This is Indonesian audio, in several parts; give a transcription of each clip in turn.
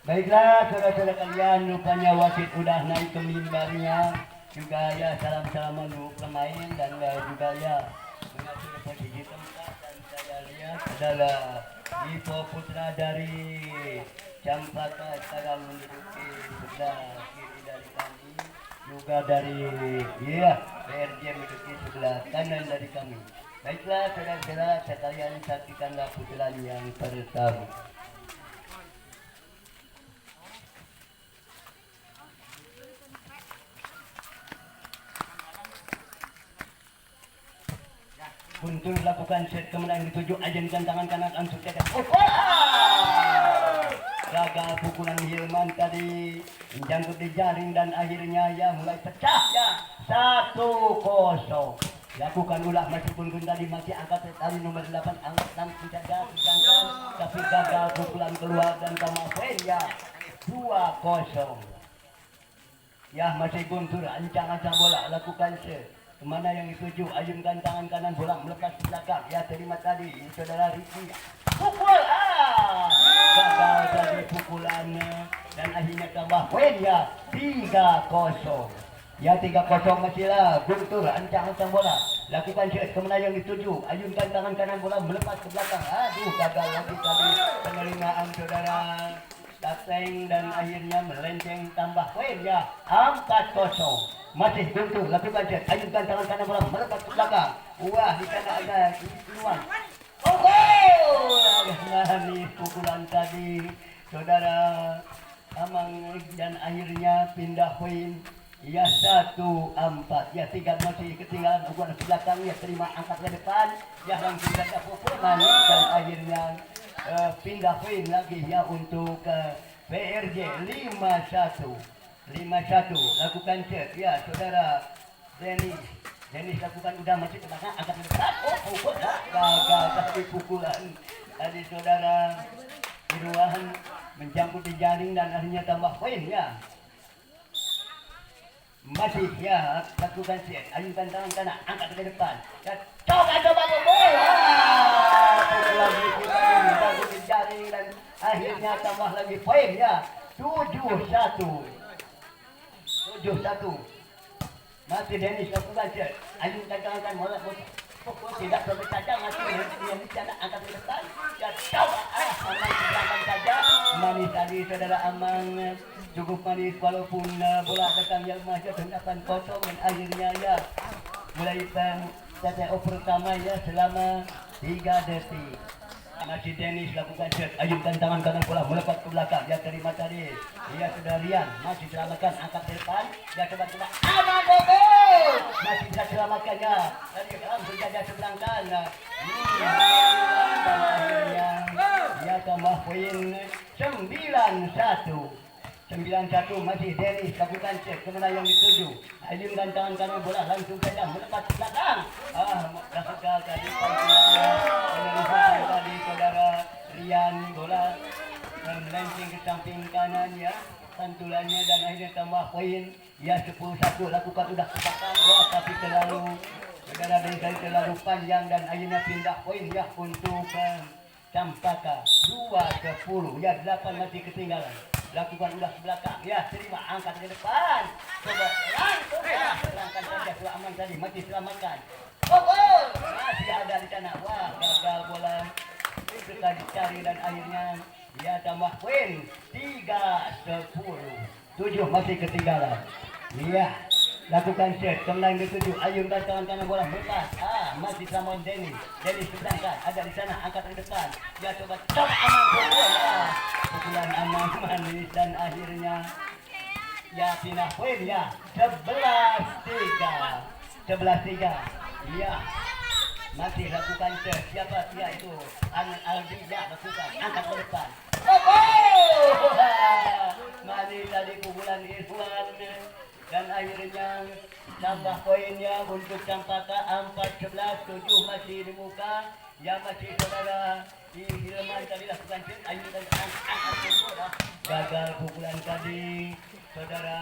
Baiklah saudara-saudara kalian, rupanya wasit udah naik ke mimbarnya. Juga ya salam-salaman untuk pemain dan juga ya mengatur posisi tempat, dan saya lihat adalah Ipo Putra dari Campaka sekarang menduduki sebelah kiri dari kami, juga dari PRJ menduduki sebelah kanan dari kami. Baiklah saudara-saudara sekalian, saksikanlah pukulan yang pertama. Untuk lakukan set kemenangan dituju, ajankan tangan kanan langsung ke atas. Gagal pukulan Hilman tadi, menjangkut di jaring dan akhirnya ya mulai pecah ya. 1-0. Lakukan ulah meskipun tadi masih angkat tali nomor 8 angkat langsung saja sedangkan tapi gagal pukulan keluar dan Kamafen ya 2-0. Ya masih guntur ancang-ancang bola, lakukan set. Kemana yang dituju, ayunkan tangan kanan, bola melepas ke belakang. Ya terima tadi, ini saudara Riki. Pukul, gagal tadi pukulannya. Dan akhirnya tambah poin ya, 3-0. Ya 3-0 masih lah, guntur, ancang-ancang bola. Lakukan shot, kemana yang dituju, ayunkan tangan kanan, bola melepas ke belakang. Aduh, gagal lagi tadi penerimaan saudara Dateng dan akhirnya melenceng tambah poin ya, 4-0. Masih guntur, lakukan set, ayunkan tangan kanan bola melepas ke belakang. Wah, di sana ada keluar. Nani pukulan tadi saudara Amang dan akhirnya pindah poin. Ya 1-4. Ya 3 masih ketinggalan ukuran ke belakang. Ya terima angkat ke depan. Ya langsung saja pukulan dan akhirnya pindah poin lagi ya untuk PRJ 5-1. Lakukan set ya saudara Dennis lakukan udah masih ke belakang angkat ke depan. Gagal tadi pukulan tadi saudara Irwan menjangkut di jaring dan akhirnya tambah poin ya. Masih ya lakukan set, ayunkan tangan kanan angkat ke depan dan coba bola pukulan menjangkut di jaring dan akhirnya tambah lagi poin ya 7-1. Masih Dennis lakukan set, ayunkan tangan kanan bola pukul tidak sobek saja, masih yang di sana angkat ke depan ya coba Amang belakang saja. Manis tadi saudara Amang cukup manis walaupun bola datang yang masih hendakan kosong dan akhirnya ya mulai TTO pertama ya selama 3 detik. Masih Dennis lakukan set, ayunkan tangan kanan bola melepas ke belakang ya terima tadi ya sudah Rian masih selamatkan angkat ke depan ya coba Amang masih bisa selamatkannya tadi langsung saja seberang kanan dan akhirnya ya tambah poin 9-1 masih Dennis lakukan cek kemana yang dituju, ayunkan tangan kanan bola langsung saja melepas ke belakang gagal tadi tadi saudara Rian bola melenceng ke samping kanan ya pantulannya dan akhirnya tambah poin ya 10-1. Lakukan udah ke belakang tapi saudara Dennis terlalu panjang dan akhirnya pindah poin ya untuk Campaka 2-10 ya 8 masih ketinggalan. Lakukan udah ke belakang ya terima angkat ke depan coba langsung ya serangkan saja setelah Aman tadi masih selamatkan masih ada di sana. Wah gagal bola sudah dicari dan akhirnya ya tambah poin 3-10. 7 masih ketinggalan iya. Lakukan set, kembali dituju, ayunkan tangan kanan bola melepas. Masih sama Dennis sedangkan ada di sana angkat ke depan. Ya coba Amang pukulan Amang manis dan akhirnya ya pindah poin ya 11-3. Iya. Masih lakukan set, siapa dia itu? Aldi ya lakukan angkat ke depan. Manis tadi pukulan Irwan dan akhirnya tambah poinnya untuk Campaka 14-7 masih di muka ya masih saudara di Hilman tadi lakukan set, ayunkan angkat bola gagal pukulan tadi saudara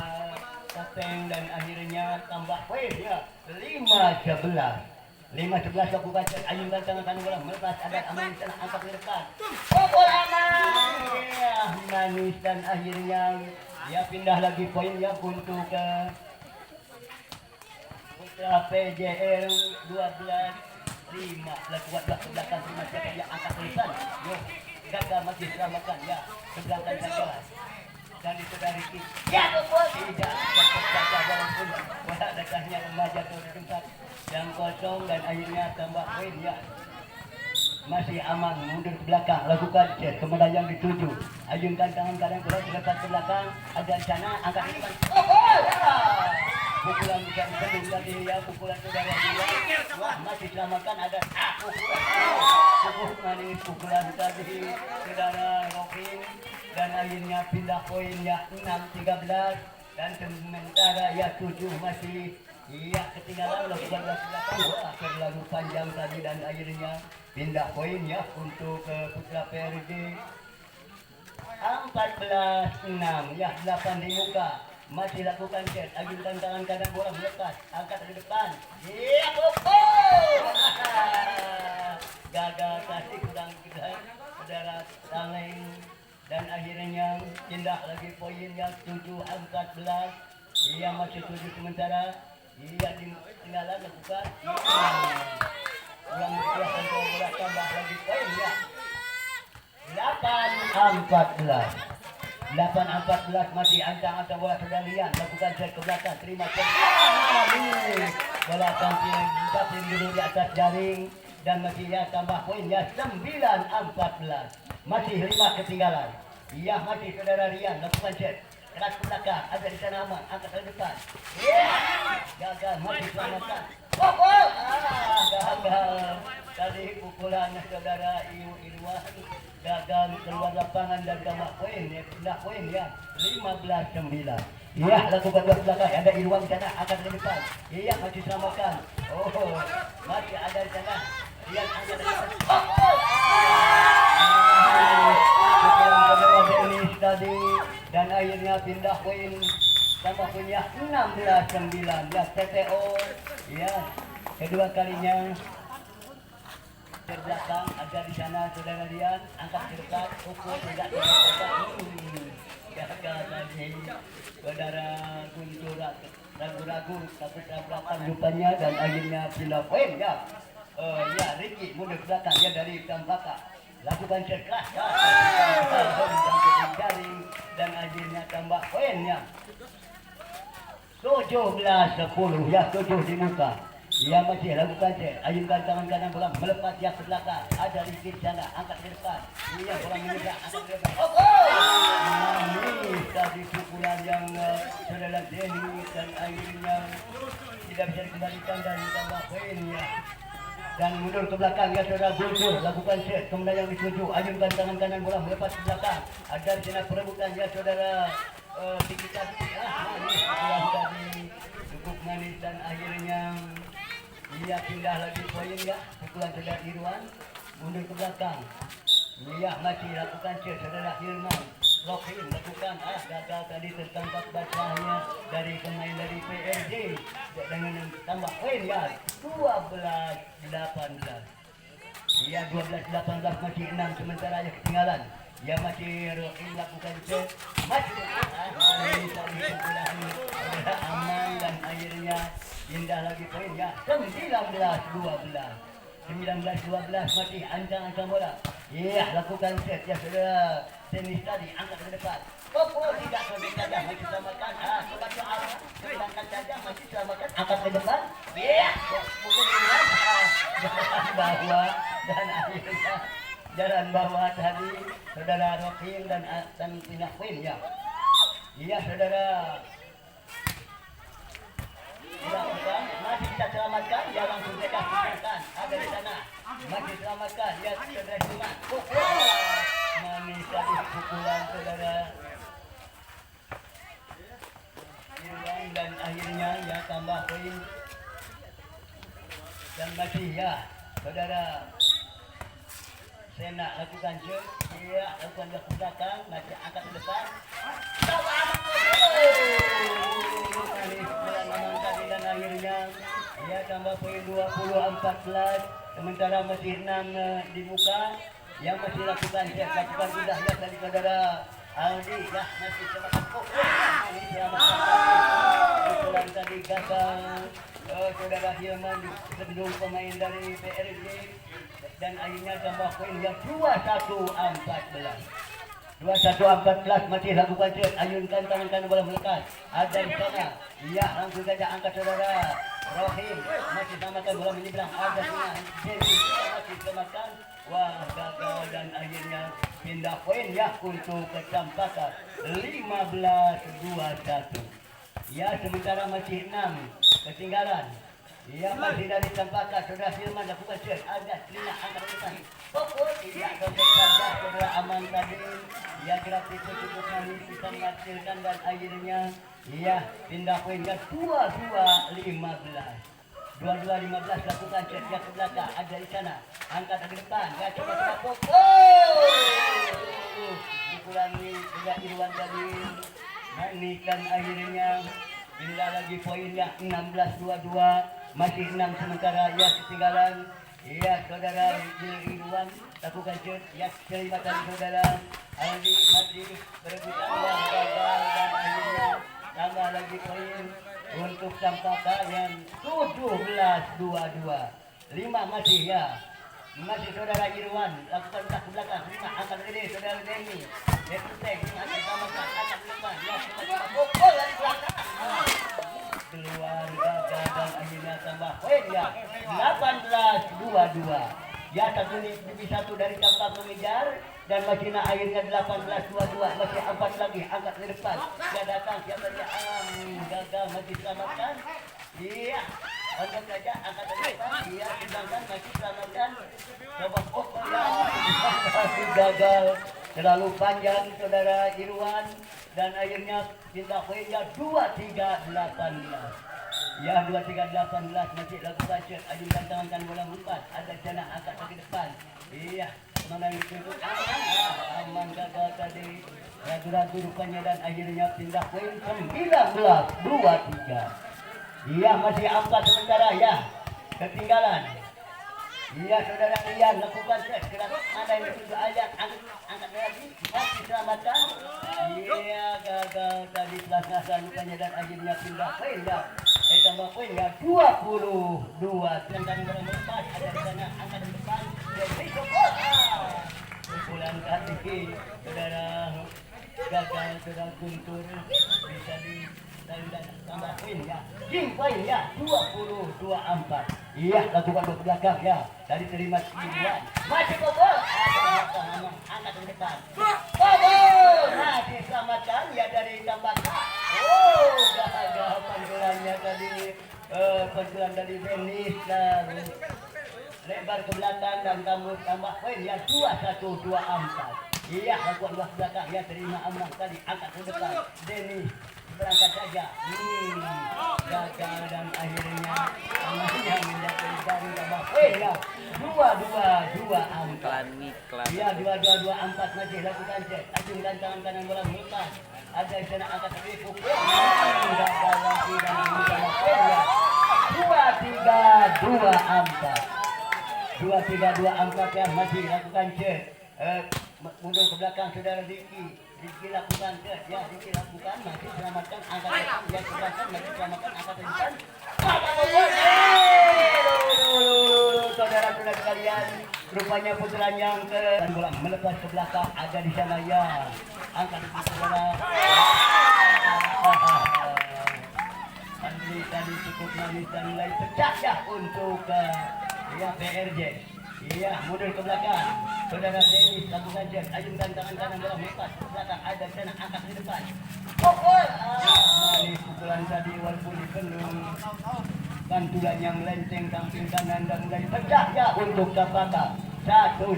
Kapten dan akhirnya tambah poin ya 5-11 lakukan set, ayunkan tangan kanan bola melepas ada Aman di sana angkat ke depan pukul Aman ya manis dan akhirnya ya pindah lagi poinnya untuk ke Putra PJL 12-5 kuat ke belakang masih yang angkat tulisan. Yo, gagal masih selamatkan ya ke belakang saja. Dan itu dari ya betul tidak terjaga walaupun bola datangnya remaja ke tempat yang kosong dan akhirnya tambah poin ya. Masih aman mundur ke belakang lakukan set kemudian yang dituju ayunkan tangan kanan bola lepas ke belakang ada di sana angkat di depan pukulan bisa disebut tadi ya pukulan saudara dia wah masih selamatkan ada pukulan manis pukulan tadi saudara Rokin dan akhirnya pindah poinnya 6-13 dan sementara ya 7 masih iya ketinggalan lakukan belakang wah terlalu panjang tadi dan akhirnya pindah poin ya untuk Putra PRJ 14-6 ya 8 di muka masih lakukan set ayunkan tangan kanan bola melepas angkat ke depan iya gagal kasih kurang kita saudara Saleng dan akhirnya pindah lagi poin yang 7-14 iya masih 7 sementara iya tinggalan lakukan ulang berkuasa bola tambah lagi poin ya 8-14 masih ancang-ancang bola sedalian lakukan set ke belakang terima set bola tampil dulu di atas jaring dan masih ya tambah poin ya 9-14 masih 5 ketinggalan iya masih saudara Rian lakukan set keras ke belakang ada di sana aman angkat ke depan gagal masih selamatkan gagal tadi pukulan saudara Irwan gagal keluar lapangan dan tambah poin ya pindah poin ya 15-9 iya lakukan dua belakang ada Irwan di sana angkat ke depan iya masih selamatkan masih ada di sana dia angkat ke depan pukulan saudara Dennis tadi dan akhirnya pindah poin tambah punya 16-9 ya TTO ya kedua kalinya terbelakang ada di sana saudara Rian angkat ke depan ukur tidak gagal tadi saudara Guntur ragu-ragu tapi belakang rupanya dan akhirnya pindah poin ya ya Ricky mundur ke belakang ya dari Tambaka lakukan set keras ya jaring dan akhirnya tambah poinnya 17-10 ya 7 di muka ia masih lakukan set ayunkan tangan kanan bola melepas ya ke belakang ada di sana angkat ke depan ia bola menyeberang angkat ke depan manis tadi pukulan yang saudara Denny dan akhirnya tidak bisa dikembalikan dan tambah poin ya dan mundur ke belakang ya saudara Guntur lakukan set kemudian yang dituju ayunkan tangan kanan bola melepas ke belakang ada di sana perebutan ya saudara Tikita manis pukulan tadi cukup manis dan akhirnya ia pindah lagi poin ya pukulan saudara Irwan mundur ke belakang ia masih lakukan set saudara Irman Rokin lakukan gagal tadi tertangkap bacanya dari pemain dari PRJ dengan tambah poin ya 12-18 ia 12-18 masih 6 sementara yang ketinggalan ia masih Rokin lakukan set masih tadi pukulan aman dan akhirnya pindah lagi poin ya 19-12 masih ancang-ancang bola iya lakukan set ya saudara Dennis tadi angkat ke depan tidak sampai saja masih selamatkan coba doa sedangkan saja masih selamatkan angkat ke depan iya pukul jalan bawah dan akhirnya jalan bawah tadi saudara Rokin dan pindah poin ya iya saudara masih bisa selamatkan ya langsung mereka singkirkan ada di sana masih selamatkan ya saudara cuma manis tadi pukulan saudara Irwan dan akhirnya ya tambah poin dan masih ya saudara Sena lakukan set ya lakukan ke belakang masih angkat ke depan dan akhirnya ya tambah poin 20-14 sementara masih 6 di muka yang masih lakukan set lakukan sudah ya dari saudara Aldi ya masih selamat pokok ini selamat pukulan tadi gagal. Saudara Hilman bendung pemain dari PRJ dan akhirnya tambah poin yang 21-14. 21-14 masih lakukan set, ayunkan tangan kanan bola melekat. Ada di sana. Ya, langsung saja angkat saudara Rohim masih samakan bola menyeberang. Ada sana. Jadi masih samakan. Wah, gagal dan akhirnya pindah poin ya untuk Kecampaka 15-21. Ya, sementara masih 6 ketinggalan. Ya, masih dari Campaka. Saudara Hilman lakukan set. Ada Lina angkat depan. Pokok tidak sampai saja saudara aman tadi. Ya, gratis cukup manis bisa menghasilkan dan akhirnya ya pindah poinnya 22-15. 22-15 lakukan set ya ke belakang. Ada di sana. Angkat ke depan. Ya, coba-coba pokok. Pukulan ini tidak Irwan tadi. Manikan akhirnya pindah lagi poinnya 16-22. Masih 6 sementara ya ketinggalan. Ya saudara Irwan lakukan set ya terima kasih saudara Aldi masih berebutan uang gagal dan akhirnya tambah lagi poin untuk Campaka yang 17-22. 5 masih ya. Masih saudara Irwan lakukan tak ke belakang 5 angkat gede saudara Denny. Detek angkat sama angkat depan ya pukul dari belakang. Keluar gagal dan akhirnya tambah poin ya 18-22. Ya satu lebih satu dari Campaka mengejar dan masih akhirnya 18-22 masih 4 lagi angkat ke depan. Dia datang siapa dia gagal masih selamatkan. Iya angkat saja angkat ke depan. Iya sedangkan masih selamatkan. Coba masih gagal terlalu panjang saudara Irwan dan akhirnya pindah poinnya 23-18. Ya 23-18 masih lakukan set. Ajukan tangan bola empat. Ada sana angkat ke depan. Iya mana itu aman gagal tadi. Ragu-ragu rupanya dan akhirnya pindah poin 19-23. Iya masih 4 sementara ya ketinggalan. Iya saudara Rian lakukan set. Gerak mana yang sudah ayat angkat lagi masih selamatkan. Iya gagal tadi pelaksanaan rupanya dan akhirnya pindah poin ya. Tambah poin ya 22. Sedangkan bola melepas ada di sana angkat di depan. Jadi pukulan kaki saudara gagal saudara Guntur bisa di dan tambah poin ya. Jing poin ya 22-4. Iya lakukan ke belakang ya dari terima Irwan masih bobol angkat ke depan bobol masih selamatkan ya dari Campaka. Gagal panggilannya tadi panggilan dari Denis dan lebar ke belakang dan kamu tambah poin ya 21-24. Iya lakukan ke belakang ya terima aman tadi angkat ke depan Denis berangkat saja gagal dan akhirnya yang menjadi dari tambah poin ya 22-24. Iya 22-24 masih lakukan set. Ajungkan tangan kanan bola melepas. Ada di sana angkat kaki pukul. Gagal lagi dan tambah poin ya 23-24 ya masih lakukan set. Mundur ke belakang saudara Diki lakukan set ya Diki lakukan masih selamatkan angkat depan ya selamatkan masih selamatkan angkat depan. Saudara-saudara sekalian rupanya pukulan yang ke dan bola melepas ke belakang ada di sana ya angkat depan saudara. Andri tadi cukup manis dan mulai pecah ya untuk ya PRJ. Iya mundur ke belakang saudara Denis lakukan set. Ajungkan tangan kanan bola melepas ke belakang ada di sana angkat di depan pukul manis pukulan tadi walaupun dipendung bantulan yang lenceng samping kanan dan mulai pecah ya untuk Campaka satu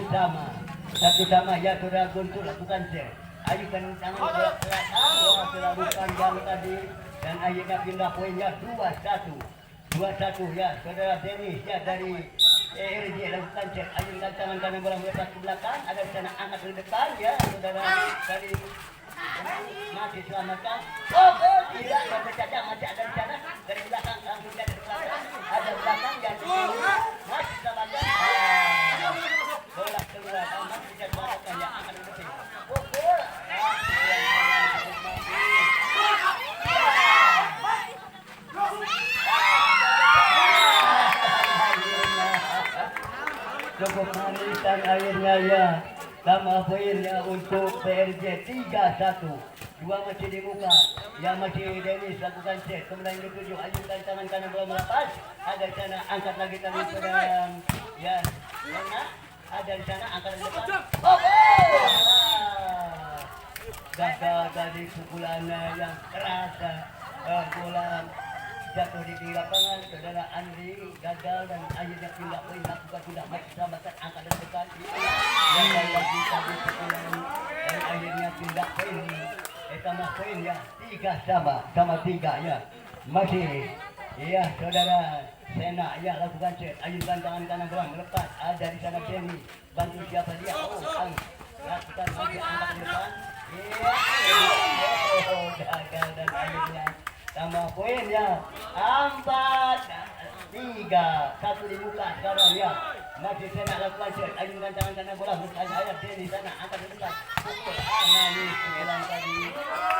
sama ya saudara Guntur lakukan set. Ajukan tangan bola belakang terlalu panjang tadi dan akhirnya pindah poinnya 21 ya saudara Denis ya dari RJ lakukan set. Ajungkan tangan kanan bola melepas ke belakang ada di sana angkat ke depan ya saudara dari masih selamatkan tidak sampai saja masih ada di sana dari belakang langsung dari belakang ada belakang yang masih selamatkan bola keluar masih bisa selamatkan ya angkat ke depan pukul Sama poinnya untuk PRJ 3-1. Dua masih di muka. Yang masih Dennis lakukan set. Kemudian yang ketujuh ajukan tangan kanan bola melepas. Ada di sana angkat lagi tadi pada ya mana? Ada di sana angkat di depan. Oh! Gagal tadi pukulan yang keras. Bola jatuh di pinggir lapangan. Saudara Andri gagal dan akhirnya pindah poin lakukan sudah masih selamatkan angkat dari depan. Gagal lagi tadi pukulan dan akhirnya pindah poin. Tambah poin ya 3 sama 3 ya masih ya saudara Sena ya lakukan set ayunkan tangan kanan bola melepas ada di sana Jenny bantu siapa dia lakukan lagi angkat ke depan gagal dan akhirnya tambah poin ya 4-3 1 di muka sekarang ya masih Sena lakukan set ayunkan tangan kanan bola melepas ada Jenny di sana angkat ke depan pukul manis kebelan tadi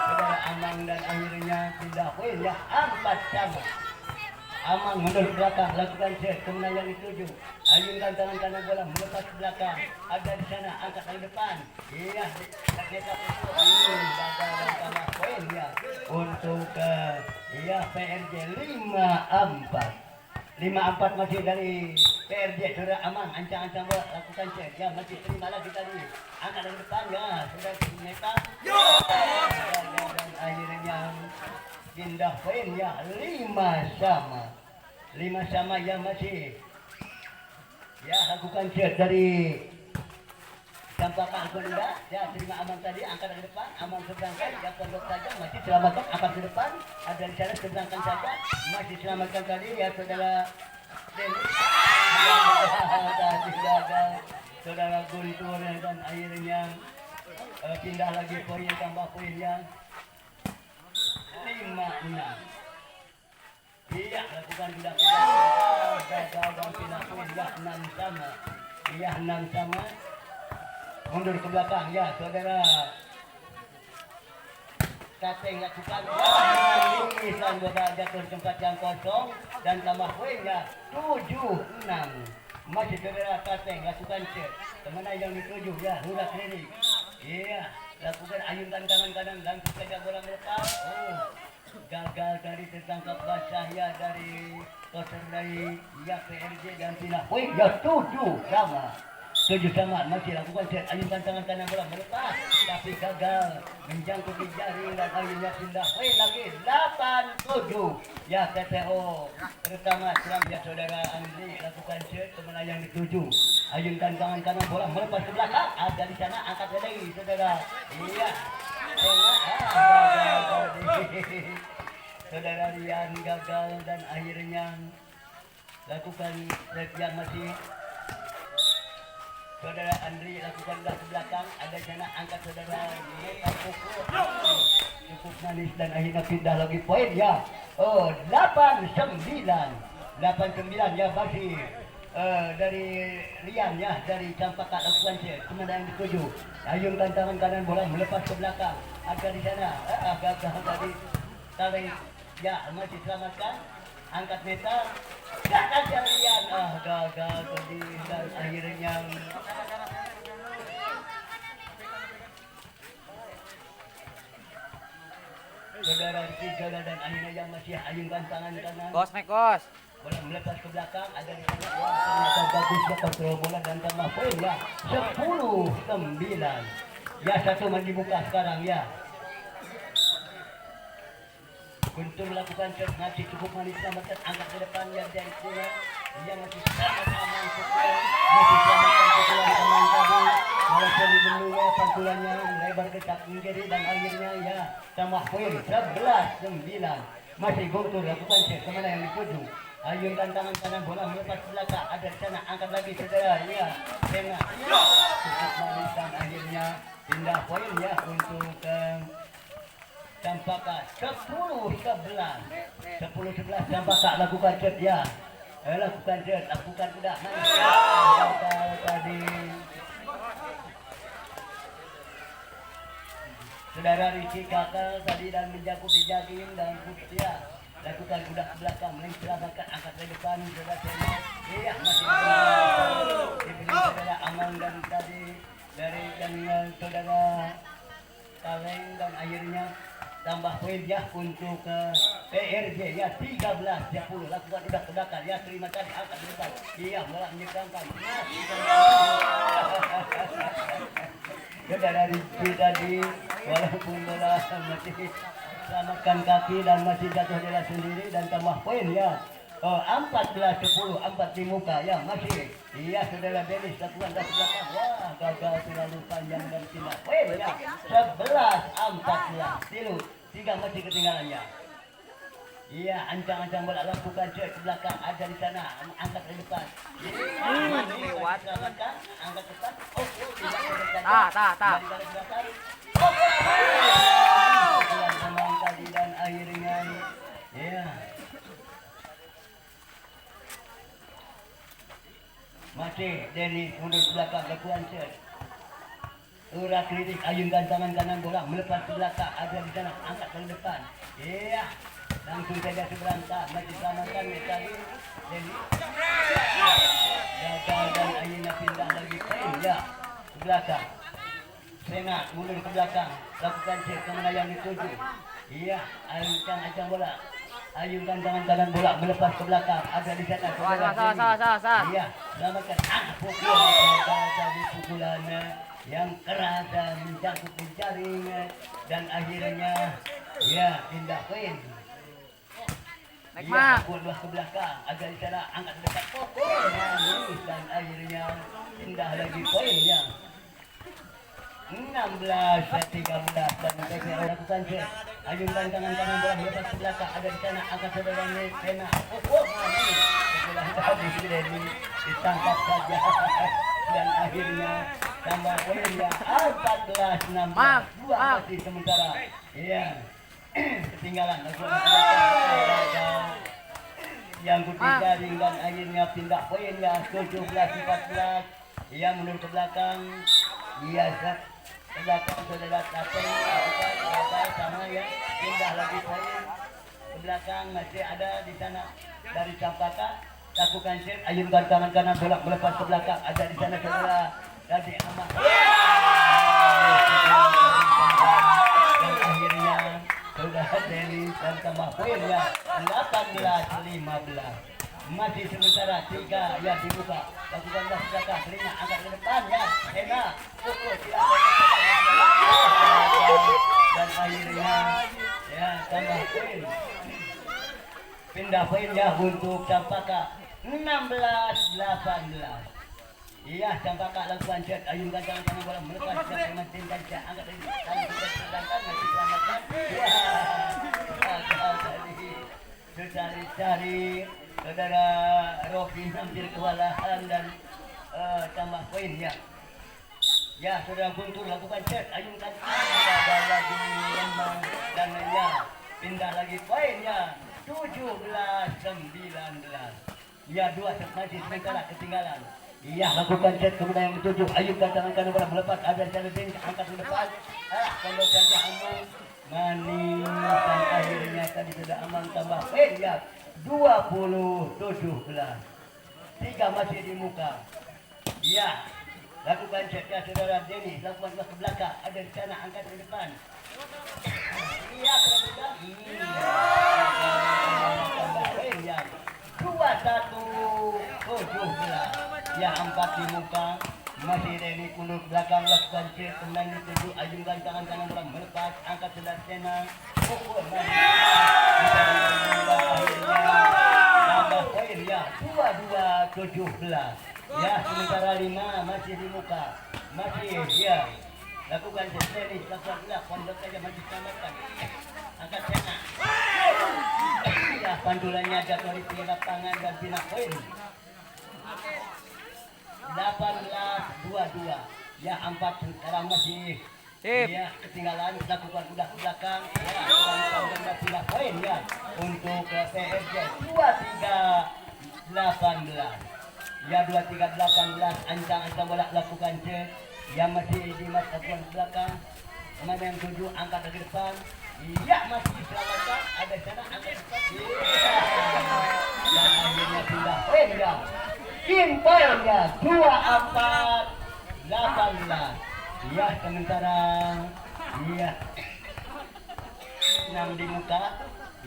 saudara Amang dan akhirnya pindah poin ya 4-sama. Amang mundur ke belakang lakukan set kemudian yang dituju ayunkan tangan kanan bola melepas ke belakang ada di sana angkat ke depan iya ternyata gagal dan tambah poin ya untuk ya PRJ 5-4 masih dari PRJ saudara Amang ancang-ancang bola lakukan set ya masih terima lagi tadi angkat dari depan ya sudah ternyata dan akhirnya pindah poin ya 5-sama ya masih ya lakukan set dari Sampaikan Gonda ya terima Amang tadi angkat dari depan Amang seberangkan ya pondok saja masih selamatkan angkat ke depan ada di sana seberangkan saja masih selamatkan tadi ya saudara Dennis tadi gagal saudara Guntur dan akhirnya pindah lagi poin tambah poinnya 5-6 iya lakukan tidak gagal dan pindah poin ya 6-sama iya 6-sama mundur ke belakang ya saudara Kateng lakukan dan bola jatuh di tempat yang kosong dan tambah poinnya 7-6 masih saudara Kateng lakukan set kemana yang dituju ya Lurah Klinik iya lakukan ayunkan tangan kanan dan saja bola melepas gagal dari tertangkap basah ya dari koser dari ya PRJ dan pindah poin ya 7-sama masih lakukan set ayunkan tangan kanan bola melepas tapi gagal menjangkut di jaring dan akhirnya pindah poin lagi 8-7 ya TTO pertama seram ya saudara Andri lakukan set kemana yang dituju ayunkan tangan kanan bola melepas ke belakang ada di sana angkat lagi saudara iya saudara Rian gagal dan akhirnya lakukan set yang masih saudara Andri lakukan ke belakang ada sana angkat saudara cukup manis dan akhirnya pindah lagi poin ya 8-9 ya masih dari Rian ya dari Campaka lakukan set kemudian yang dituju ayunkan tangan kanan bola melepas ke belakang ada di sana gagal tadi tarik ya masih selamatkan angkat meter gagal Rian gagal tadi dan akhirnya saudara Rizal dan akhirnya yang masih ayunkan tangan kanan Kos, naik kos. bola melepas ke belakang ada di sana ternyata bagusnya kontrol bola dan tambah poin ya 10-9 ya satu dibuka sekarang ya Guntur melakukan set masih cukup manis selamatkan angkat ke depan yang dari sini dia masih sama-sama masih selamatkan pukulan teman tadi walaupun dibelua pantulannya lebar ke kiri dan akhirnya ya tambah poin 11-9 masih Guntur lakukan set kemana yang dituju ayunkan tangan kanan bola melepas ke belakang ada di sana angkat lagi saudara ya tengah cukup manis dan akhirnya pindah poin ya untuk Campaka 10-11 Campaka lakukan set ya lakukan set lakukan tidak manis gagal tadi saudara Riki gagal tadi dan menjaga di jaging dan ya lakukan kuda ke belakang menyelamatkan angkat ke depan saudara Sena iya masih diberi saudara Amang dan tadi dari dan saudara Kaleng dan akhirnya tambah poin ya untuk PRJ ya 13-10 lakukan udah kedakan ya terima kasih angkat depan iya malah menyeberangkan ya dari tadi walaupun bola masih selamatkan kaki dan masih jatuh bola sendiri dan tambah poin ya 14-10 4 di muka ya masih iya saudara Dennis lakukan dari belakang wah gagal terlalu panjang dan tidak poin ya 11-14 tilu 3 masih ketinggalannya iya ancang-ancang bola lakukan ke belakang ada di sana angkat ke depan lewat angkat ke depan tak tadi dan akhirnya ya masih dari mundur ke belakang lakukan set Ura kritik ayunkan tangan kanan bola melepas ke belakang ada di sana angkat ke depan iya langsung saja seberangkat masih selamatkan tadi jadi gagal dan akhirnya pindah lagi ya ke belakang Sengat mundur ke belakang lakukan set kemana yang dituju iya ayunkan bola ayunkan tangan kanan bola melepas ke belakang ada di sana salah iya selamatkan pukul tadi pukulannya yang keras dan menjangkut di jaring dan akhirnya ya pindah poin iya dua ke belakang ada di sana angkat dekat pukul dan akhirnya pindah lagi poinnya 16-13 dan mereka lakukan set ayunkan tangan kanan bola melepas ke belakang ada di sana angkat saudara Nena pukulan tadi sudah ditangkap saja dan akhirnya tambah poinnya 14-16 dua masih sementara iya ketinggalan yang putih jaring dan akhirnya pindah poinnya 17-14 ia mundur ke belakang iya ke belakang saudara Tateng sama ya pindah lagi poin ke belakang masih ada di sana dari Campaka lakukan set ayunkan tangan kanan bola melepas ke belakang ada di sana saudara dari Ahmad dan akhirnya saudara Deli dan tambah poinnya 18-15 masih sementara 3 ya dibuka lakukan belakang terima angkat ke depan ya enak pukul tidak dan akhirnya ya tambah poin pindah poin ya untuk Campaka 16-18 iya Campaka lakukan set ayunkan tangan kanan bola melepas ke mesin kaca angkat dari tangan sedangkan masih selamatkan wah cari saudara Rofi hampir kewalahan dan tambah poin ya ya saudara Guntur lakukan set ayunkan gagal lagi memang dan ya pindah lagi poinnya 17-19 ya 2 set masih sementara ketinggalan iya lakukan set kemudian yang dituju ayunkan tangan kanan bola melepas ada Saladin angkat ke depan kalau saja aman manis dan akhirnya tadi sudah aman tambah ya 20-17 3 masih di muka iya lakukan setnya saudara Denny lakukan ke belakang ada di sana angkat ke depan iya terbuka ya 21-17 ya 4 di muka masih Denny mundur belakang lakukan set kemudian dituju ayunkan tangan kanan bola melepas angkat saudara Sena pukul tambah poin ya 22-17 ya sementara 5 masih di muka masih ya lakukan setelis lakukan gelap pondok saja masih selamatkan angkat Sena ya pandulannya jatuh di pinggir tangan dan pindah poin 18-22 ya 4 sekarang masih ya ketinggalan lakukan udah ke belakang ya dan pindah poin ya untuk PRJ 23-18 ya 23-18 ancang-ancang bola lakukan cek yang masih di masa ke belakang kemana yang tuju angkat ke depan iya masih diselamatkan ada sana angkat ke depan dan akhirnya pindah poin ya poinnya 24-18 Iya, sementara iya 6 di muka.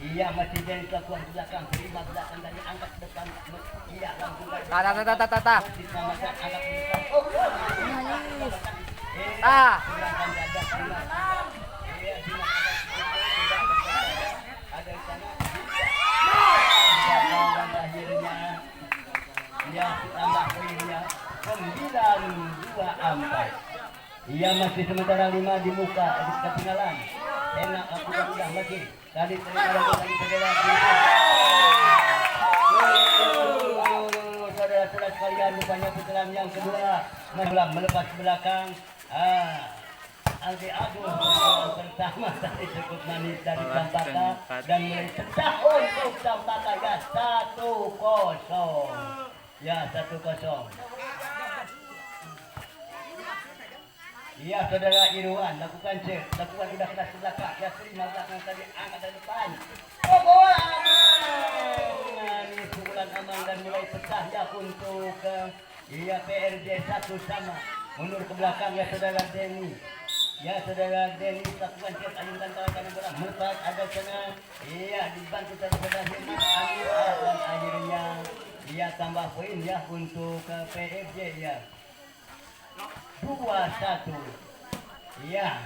Iya, masih jadi kelakuan ke belakang, terima belakang dari angkat ke depan. Iya, langsung dari Ta ta ta ta ta ta. masih selamatkan angkat ke depan. Oh, Ta. silahkan dada, silahkan. Iya, silahkan. Ada di sana. Iya, dan akhirnya ya tambah poinnya 9-2-4. Iya, masih sementara 5 di muka di ketinggalan. Enak aku sudah masih tadi saudara-saudara sekalian, rupanya putaran yang kedua melepas ke belakang. Aduh, pertama tadi cukup manis dari Sampaka dan mulai pecah untuk Sampaka ya 1-0. Ya 1-0. Iya, saudara Irwan, lakukan cek, lakukan udah kelas ke belakang, ya terima belakang tadi, angkat dari depan. Oh, bola aman. Ini pukulan aman dan mulai pecah ya untuk iya PRJ 1 sama. Mundur ke belakang ya saudara Denny. Ya saudara Denny, lakukan cek, ayunkan tangan kanan bola, melepas ada sana. Iya, dibantu dari saudara Denny, dan akhirnya iya tambah poin ya untuk PRJ ya. 2-1. Iya,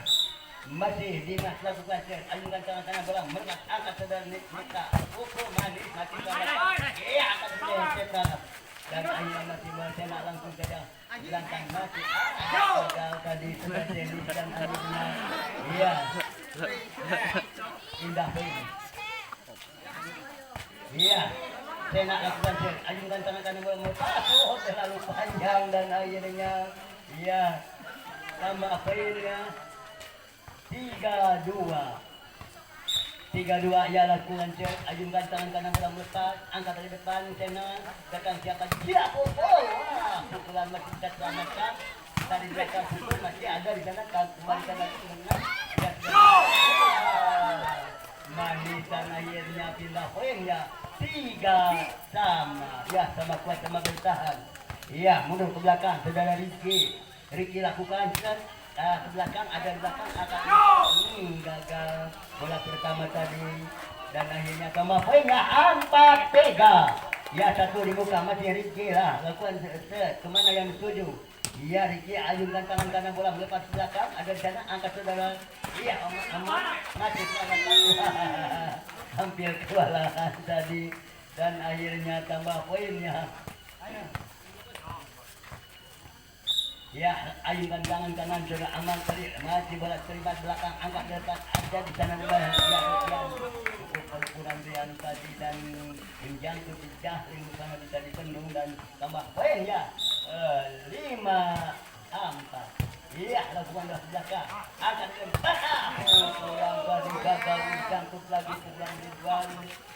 masih Dimas lakukan set, ayunkan tangan kanan bola, melepas angkat saudara Nita, pukul manis masih selamat. Iya, angkat saudara dan akhirnya masih bersenak langsung saja belakang masih gagal tadi saudara Dennis dan akhirnya iya indah poin. Iya, senak lakukan set, ayunkan tangan kanan bola, melepas terlalu panjang dan akhirnya iya tambah poinnya 3-2 ya lakukan cek, ayunkan tangan kanan bola melepas, angkat dari depan Sena datang siapa dia pukulan masih bisa selamatkan dari belakang pukul masih ada di sana, kembalikan lagi dengan manisan akhirnya pindah poin ya 3 ya sama kuat sama bertahan. Iya, mundur ke belakang saudara Ricky lakukan set ke belakang, ada di belakang akan gagal bola pertama tadi dan akhirnya tambah poinnya 4-3 ya 1 di muka masih Ricky lah lakukan set kemana yang dituju. Iya, Ricky ayunkan tangan kanan bola melepas ke belakang, ada di sana angkat saudara. Iya, masih selamatkan hampir kewalahan tadi dan akhirnya tambah poinnya. Ya, ayunkan tangan kanan sudah aman tadi, masih bola terima belakang, angkat depan, ada di sana bola ya, cukup kurang Rian tadi dan menjangkut di Jahling sama bisa dipendung dan tambah poin ya 5-4. Iya, lakukan dah belakang, angkat ke belakang, pulang tadi gagal menjangkut lagi pulang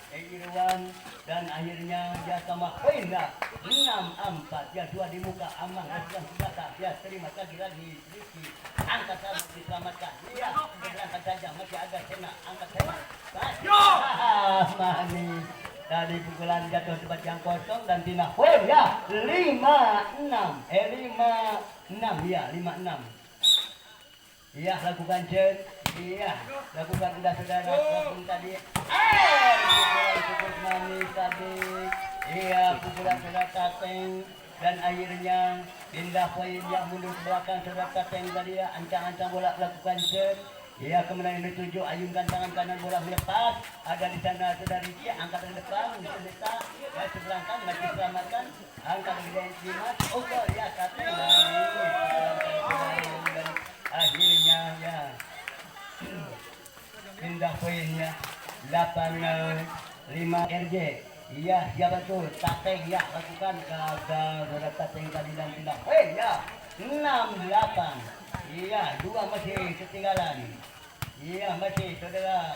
Irwan dan akhirnya dia tambah poin ya 6-4 ya 2 di muka aman dan belakang ya terima lagi Ricky angkat sama diselamatkan iya berangkat saja masih ada Sena angkat Sena manis dari pukulan jatuh tempat yang kosong dan pindah poin ya 5-6 ya 5-6. Iya, lakukan cek. Iya, lakukan udah saudara lakukan tadi. Pukulan manis tadi. Iya, pukulan saudara Tateng dan akhirnya pindah poin yang mundur ke belakang saudara Tateng tadi ya ancang-ancang bola lakukan cek. Iya, kemenangan dituju, ayunkan tangan kanan bola melepas. Ada di sana saudara Ricky, angkat dari depan, bisa ya sebelah kanan masih selamatkan. Angkat dari Dimas. Oh, ya Tateng. Akhirnya ya pindah poinnya 8-5 RJ. Iya, siapa tuh Tateng ya lakukan gagal saudara Tateng tadi dan pindah poin ya 6-8. Iya, 2 masih ketinggalan. Iya, masih saudara.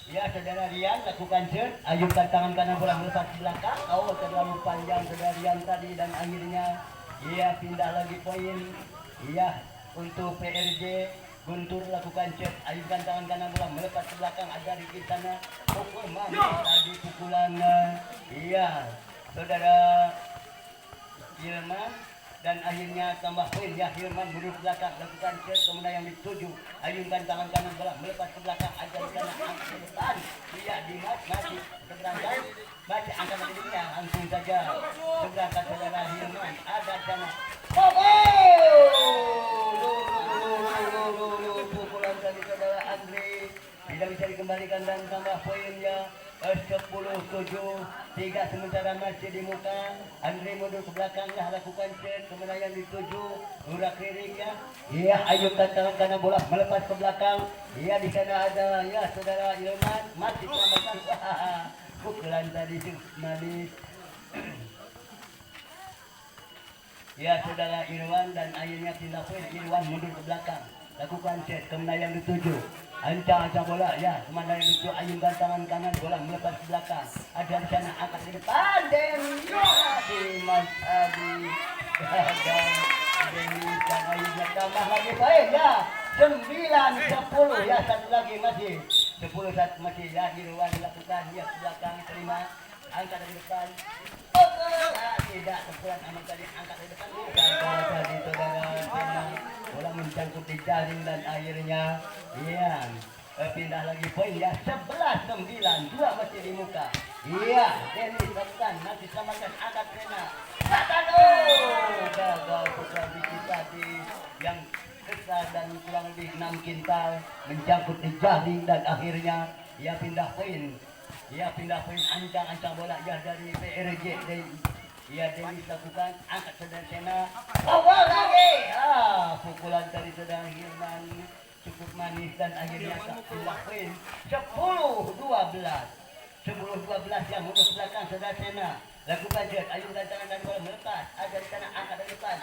Ya, saudara Rian lakukan set, ayunkan tangan kanan bola melepas ke belakang. Oh, terlalu panjang saudara Rian tadi dan akhirnya iya pindah lagi poin. Iya, untuk PRJ Guntur lakukan cek, ayunkan tangan kanan bola melepas ke belakang, ada di sana pukul manis tadi pukulan iya saudara Ilman dan akhirnya tambah poin ya Hilman mundur ke belakang lakukan set kemudian yang dituju ayunkan tangan kanan bola melepas ke belakang agar di sana angkat ke depan dia Dimas masih keberangkat masih angkat ke depan langsung saja keberangkat saudara Hilman ada di sana pukulan dari saudara Andre tidak bisa dikembalikan dan tambah poinnya 10-7 3 sementara masih di muka Andre mundur ke belakang lah lakukan set kemudian yang dituju urak kiri ya iya ayunkan tangan kanan bola melepas ke belakang iya di sana ada ya saudara Ilman masih selamatkan pukulan tadi manis ya saudara Irwan dan akhirnya pindah poin Irwan mundur ke belakang lakukan set kemudian yang dituju ancang-ancang bola ya kemana yang dituju ayunkan tangan kanan bola melepas ke belakang ada di sana angkat ke depan dan Dimas Adi gagal Denis dan akhirnya tambah lagi poin ya 9-10 ya satu lagi masih 10 masih ya Irwan dilakukan ya ke belakang terima angkat dari depan tidak terpulang aman tadi angkat dari depan gagal tadi saudara bola mencangkut di jaring dan akhirnya iya pindah lagi poin ya 11-9 dua masih di muka iya Dennis lakukan nanti selamatkan angkat Rena Satano gagal pukulan dikit tadi yang besar dan kurang lebih 6 kintal mencangkut di jaring dan akhirnya ia pindah poin ancang-ancang bola ya dari PRJ ya Denis lakukan angkat saudara Sena lagi pukulan dari saudara Hilman cukup manis dan akhirnya pindah poin 10-12 yang mundur ke belakang saudara Sena lakukan jet ayunkan tangan dan bola melepas ada di sana angkat dari depan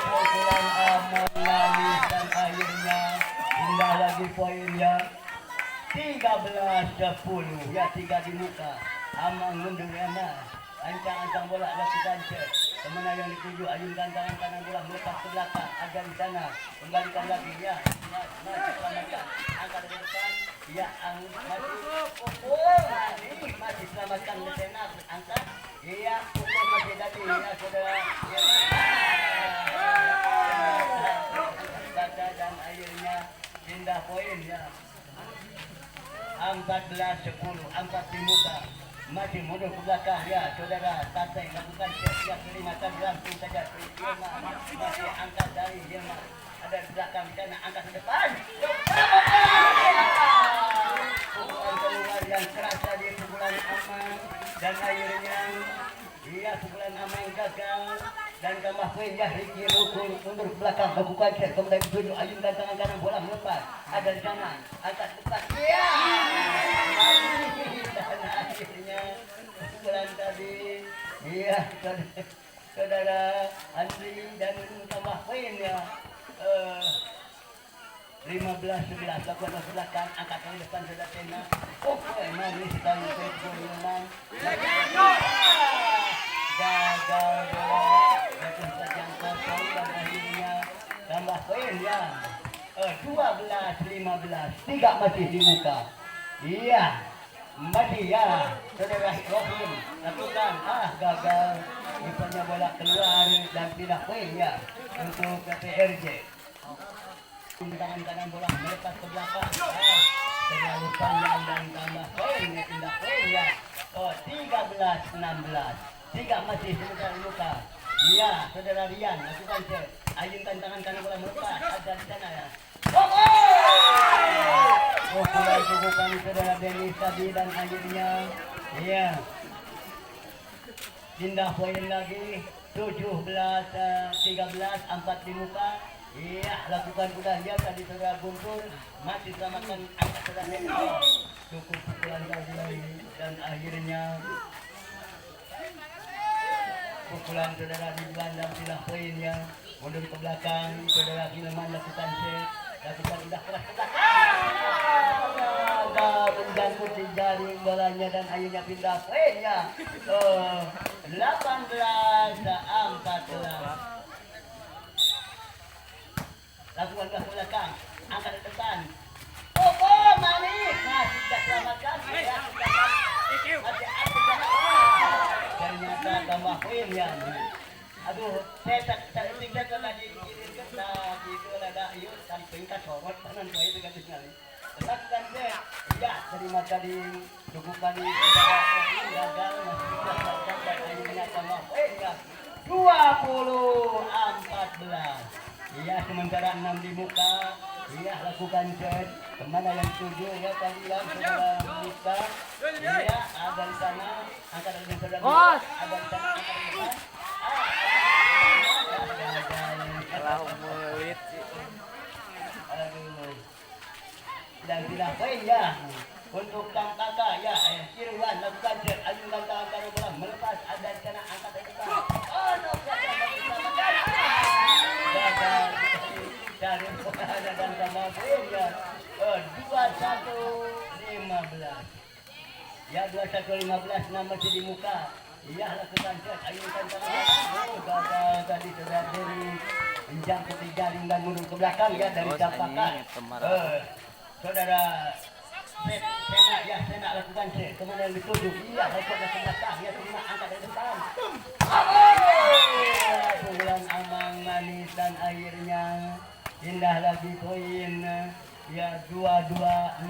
pukulan aman manis dan akhirnya pindah lagi poinnya 13-10 ya 3 di muka Amang mundur Rena ancang-ancang bola lakukan set kemana yang dituju ayunkan tangan kanan bola melepas ke belakang ada di sana kembalikan lagi ya masih selamatkan angkat dari depan ya masih selamatkan Lesena angkat iya pukul masih tadi ya saudara dan akhirnya pindah poin ya 14-10 4 di muka masih mundur ke belakang ya saudara Tatai lakukan siap terima tadi langsung saja masih angkat dari Hilman ada di belakang di sana angkat ke depan pukulan keluar yang keras tadi pukulan aman dan akhirnya iya pukulan aman gagal dan tambah poin ya Ricky Rukun mundur ke belakang lakukan set kemudian dituju ayunkan tangan kanan bola melepas ada di sana angkat ke depan iya dan akhirnya pukulan tadi iya saudara Andri dan tambah poin ya 15-11 lakukan ke belakang angkat ke depan saudara Tena manis sekali Hilman gagal bola jatuh saja kosong dan akhirnya tambah poin ya 12-15 3 masih di muka iya masih ya saudara Robin lakukan gagal rupanya bola keluar dan tidak poin ya untuk PRJ tangan kanan bola melepas ke belakang terlalu panjang dan tambah poin ya tidak poin ya 13-16 3 masih sebentar luka iya saudara Rian lakukan set ayunkan tangan kanan bola melepas ada di sana ya pukulan cukup kami saudara Denis tadi dan akhirnya iya pindah poin lagi 17-13 4 di muka iya lakukan udah ya tadi saudara Guntur masih selamatkan angkat saudara Denis cukup pukulan tadi dan akhirnya pukulan saudara Ridwan dan pindah poin ya mundur ke belakang saudara Hilman lakukan set lakukan udah keras ke belakang menjangkut di jaring bolanya dan akhirnya pindah poin ya 18-14 lakukan ke belakang angkat ke depan manis masih tidak selamatkan ya masih ternyata tambah poin ya Aduh, saya tinggal tadi kirim ke gitu ada yuk tadi peringkat sorot panan saya itu kan sekali. Tetapi saya ya terima tadi dukungan di gagal masih bisa dan akhirnya sama enggak 20-14. Iya sementara 6 di muka. Iya lakukan cek kemana yang setuju ya tadi yang saudara kita. Iya ada di sana angkat dari saudara. Ada di sana angkat di depan. Kalah mulit sih. Aduh. Dan tidak poin ya. Untuk kang kakak ya, Irwan lakukan cek ayunkan tangan taruh bola melepas ada di sana angkat dari depan. Oh no, gagal dari ada dan sama poin ya. 21-15. Ya 21-15 nama masih di muka. Iya lakukan cek ayunkan tangan. Oh gagal tadi sudah dari injak ketiga dan mundur ke belakang ya dari Japakan. Saudara Sena lakukan cek kemana yang dituju. Iya lakukan ke belakang ya terima angkat dari depan. Pukulan amang manis dan akhirnya indah lagi poin ya 22-16.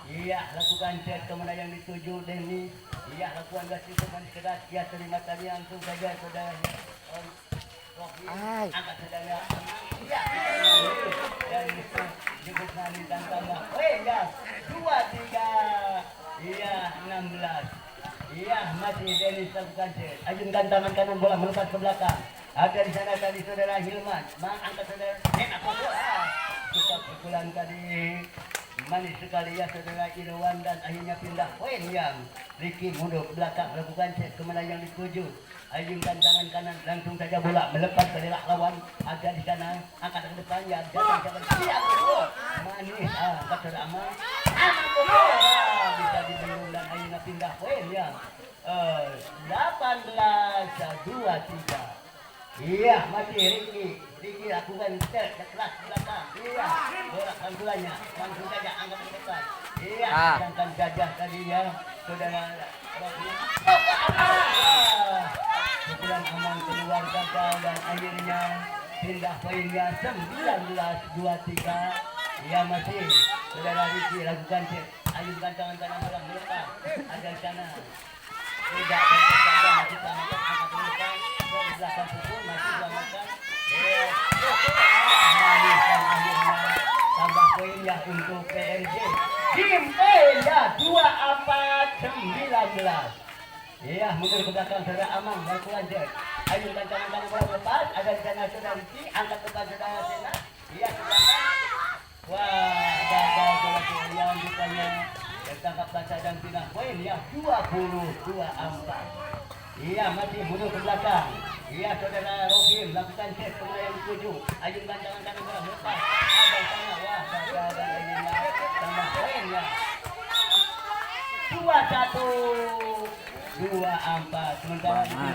Iya lakukan cek kemana yang dituju Denny. Iya lakukan gasi manis keras ya terima tadi langsung saja saudara. Angkat saudara. Iya dan cukup nani dan tambah. Ya 23. Iya 16. Iya masih Dennis lakukan cek. Ajungkan tangan kanan bola melepas ke belakang. Ada di sana tadi saudara Hilman. Angkat saudara. Suka pukulan tadi manis sekali ya saudara Irwan dan akhirnya pindah poin yang Ricky mundur ke belakang lakukan cek kemana yang dituju. Ajungkan tangan kanan langsung saja bola melepas ke daerah lawan. Ada di sana angkat ke depan ya datang siapa siap manis angkat saudara aman bisa dibendung dan akhirnya pindah poin ya 18-23. Iya masih Ricky lakukan cek keras belakang. Iya bola pantulannya langsung saja angkat ke depan. Iya sedangkan gajah tadi ya saudara pukulan aman keluar gagal dan akhirnya pindah poinnya 19-23. Iya masih saudara Ricky lakukan cek ayunkan tangan kanan bola melepas ada di sana tidak saja masih selamatkan angkat ke depan dari belakang pukul masih selamatkan dan akhirnya tambah poin ya untuk PRJ tim ya 24-19. Iya mundur ke belakang saudara Amang lakukan cek ayunkan tangan kanan bola lepas ada di sana saudara Ricky angkat depan saudara Sena. Iya sedangkan wah gagal bola yang rupanya tertangkap basah dan pindah poin ya 20-24. Iya masih mundur ke belakang. Iya saudara Rohim lakukan cek kemana yang dituju ayunkan tangan kanan bola melepas ada di sana wah gagal dan akhirnya tambah poin ya 21-24. Sementara di tim